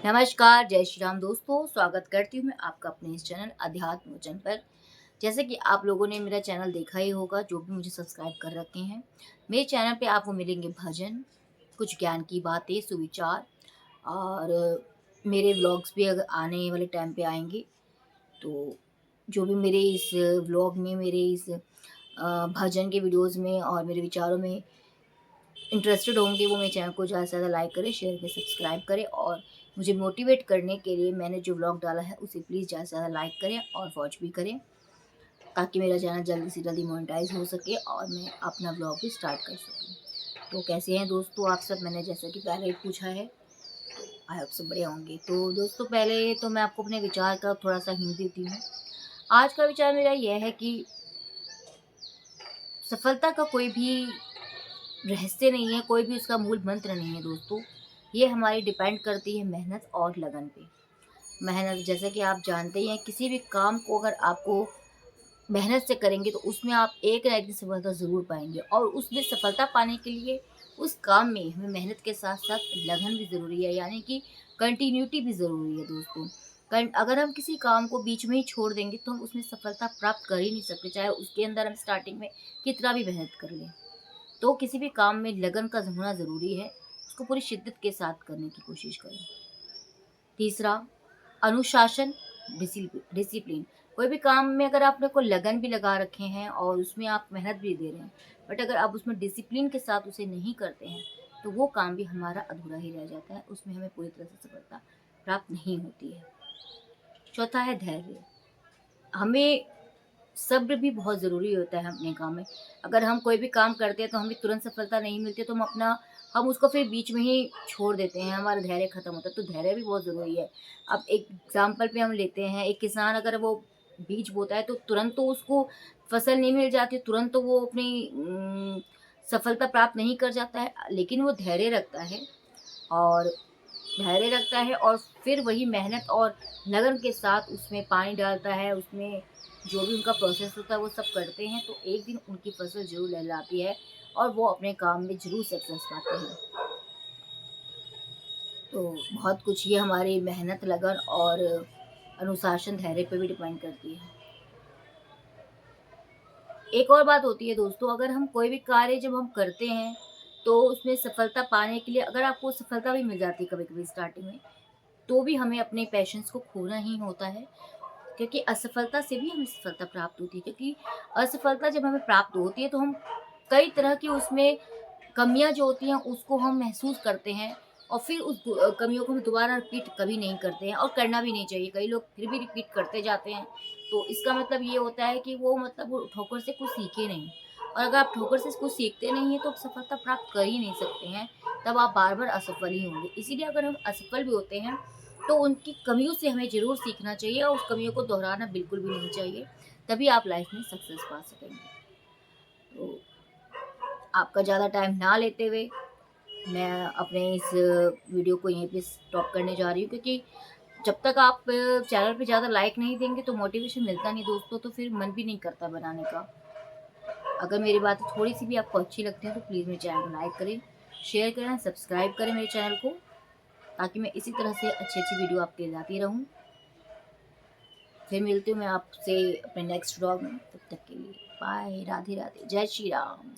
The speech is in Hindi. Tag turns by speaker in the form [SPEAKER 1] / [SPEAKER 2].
[SPEAKER 1] नमस्कार, जय श्री राम दोस्तों, स्वागत करती हूँ मैं आपका अपने इस चैनल अध्यात्म वचन पर। जैसे कि आप लोगों ने मेरा चैनल देखा ही होगा, जो भी मुझे सब्सक्राइब कर रखे हैं। मेरे चैनल पे आपको मिलेंगे भजन, कुछ ज्ञान की बातें, सुविचार और मेरे व्लॉग्स भी अगर आने वाले टाइम पे आएँगे। तो जो भी मेरे इस व्लॉग में, मेरे इस भजन के वीडियोज़ में और मेरे विचारों में इंटरेस्टेड होंगे, वो मेरे चैनल को ज़्यादा से ज़्यादा लाइक करें, शेयर करें, सब्सक्राइब करें और मुझे मोटिवेट करने के लिए मैंने जो व्लॉग डाला है उसे प्लीज़ ज़्यादा से ज़्यादा लाइक करें और वॉच भी करें, ताकि मेरा चैनल जल्दी से जल्दी मोनेटाइज हो सके और मैं अपना व्लॉग भी स्टार्ट कर सकूँ। तो कैसे हैं दोस्तों आप सब? मैंने जैसा कि पहले ही पूछा है, आई होप सब बढ़िया होंगे। तो दोस्तों, पहले तो मैं आपको अपने विचार का थोड़ा-सा हिंट देती हूँ। आज का विचार मेरा यह है कि सफलता का कोई भी रहस्य नहीं है, कोई भी उसका मूल मंत्र नहीं है दोस्तों। ये हमारी डिपेंड करती है मेहनत और लगन पे। मेहनत, जैसे कि आप जानते ही हैं, किसी भी काम को अगर आपको मेहनत से करेंगे तो उसमें आप एक ना एक दिन सफलता ज़रूर पाएँगे और उसमें सफलता पाने के लिए उस काम में हमें मेहनत के साथ-साथ लगन भी ज़रूरी है, यानी कि कंटिन्यूटी भी ज़रूरी है दोस्तों। अगर हम किसी काम को बीच में ही छोड़ देंगे तो हम उसमें सफलता प्राप्त कर ही नहीं सकते, चाहे उसके अंदर हम स्टार्टिंग में कितना भी मेहनत कर लें। तो किसी भी काम में लगन का होना ज़रूरी है, उसको पूरी शिद्दत के साथ करने की कोशिश करें। तीसरा, अनुशासन, डिसिप्लिन। कोई भी काम में अगर आपने को लगन भी लगा रखे हैं और उसमें आप मेहनत भी दे रहे हैं, बट अगर आप उसमें डिसिप्लिन के साथ उसे नहीं करते हैं, तो वो काम भी हमारा अधूरा ही रह जाता है, उसमें हमें पूरी तरह से सफलता प्राप्त नहीं होती है। चौथा है धैर्य। हमें सब्र भी बहुत ज़रूरी होता है अपने काम में। अगर हम कोई भी काम करते हैं तो हमें तुरंत सफलता नहीं मिलती, तो हम उसको फिर बीच में ही छोड़ देते हैं, हमारा धैर्य ख़त्म होता है, तो धैर्य भी बहुत ज़रूरी है। अब एक एग्ज़ाम्पल पे हम लेते हैं, एक किसान अगर वो बीज बोता है तो तुरंत तो उसको फसल नहीं मिल जाती, तुरंत तो वो अपनी सफलता प्राप्त नहीं कर जाता है, लेकिन वो और धैर्य रखता है और फिर वही मेहनत और लगन के साथ उसमें पानी डालता है, उसमें जो भी उनका प्रोसेस होता है वो सब करते हैं, तो एक दिन उनकी फसल ज़रूर लहलहाती है और वो अपने काम में ज़रूर सक्सेस पाते हैं। तो बहुत कुछ ये हमारी मेहनत, लगन और अनुशासन, धैर्य पे भी डिपेंड करती है। एक और बात होती है दोस्तों, अगर हम कोई भी कार्य जब हम करते हैं, तो उसमें सफलता पाने के लिए अगर आपको सफलता भी मिल जाती है कभी-कभी स्टार्टिंग में, तो भी हमें अपने पैशंस को खोना ही होता है, क्योंकि असफलता से भी हमें सफलता प्राप्त होती है। क्योंकि असफलता जब हमें प्राप्त होती है तो हम कई तरह की उसमें कमियां जो होती हैं उसको हम महसूस करते हैं और फिर उस कमियों को हम दोबारा रिपीट कभी नहीं करते हैं और करना भी नहीं चाहिए। कई लोग फिर भी रिपीट करते जाते हैं, तो इसका मतलब ये होता है कि वो ठोकर से कुछ सीखे नहीं, और अगर आप ठोकर से कुछ सीखते नहीं हैं तो आप सफलता प्राप्त कर ही नहीं सकते हैं, तब आप बार बार असफल ही होंगे। इसीलिए अगर हम असफल भी होते हैं तो उनकी कमियों से हमें ज़रूर सीखना चाहिए और उस कमियों को दोहराना बिल्कुल भी नहीं चाहिए, तभी आप लाइफ में सक्सेस पा सकेंगे। तो आपका ज़्यादा टाइम ना लेते हुए मैं अपने इस वीडियो को यहीं पे स्टॉप करने जा रही हूँ, क्योंकि जब तक आप चैनल पे ज़्यादा लाइक नहीं देंगे तो मोटिवेशन मिलता नहीं दोस्तों, तो फिर मन भी नहीं करता बनाने का। अगर मेरी बातें थोड़ी सी भी आपको अच्छी लगती है तो प्लीज़ मेरे चैनल को लाइक करें, शेयर करें, सब्सक्राइब करें मेरे चैनल को, ताकि मैं इसी तरह से अच्छी-अच्छी वीडियो आपके लिए लाती रहूँ। फिर मिलती हूँ मैं आपसे अपने नेक्स्ट व्लॉग में, तब तक के लिए बाय, राधे राधे, जय श्री राम।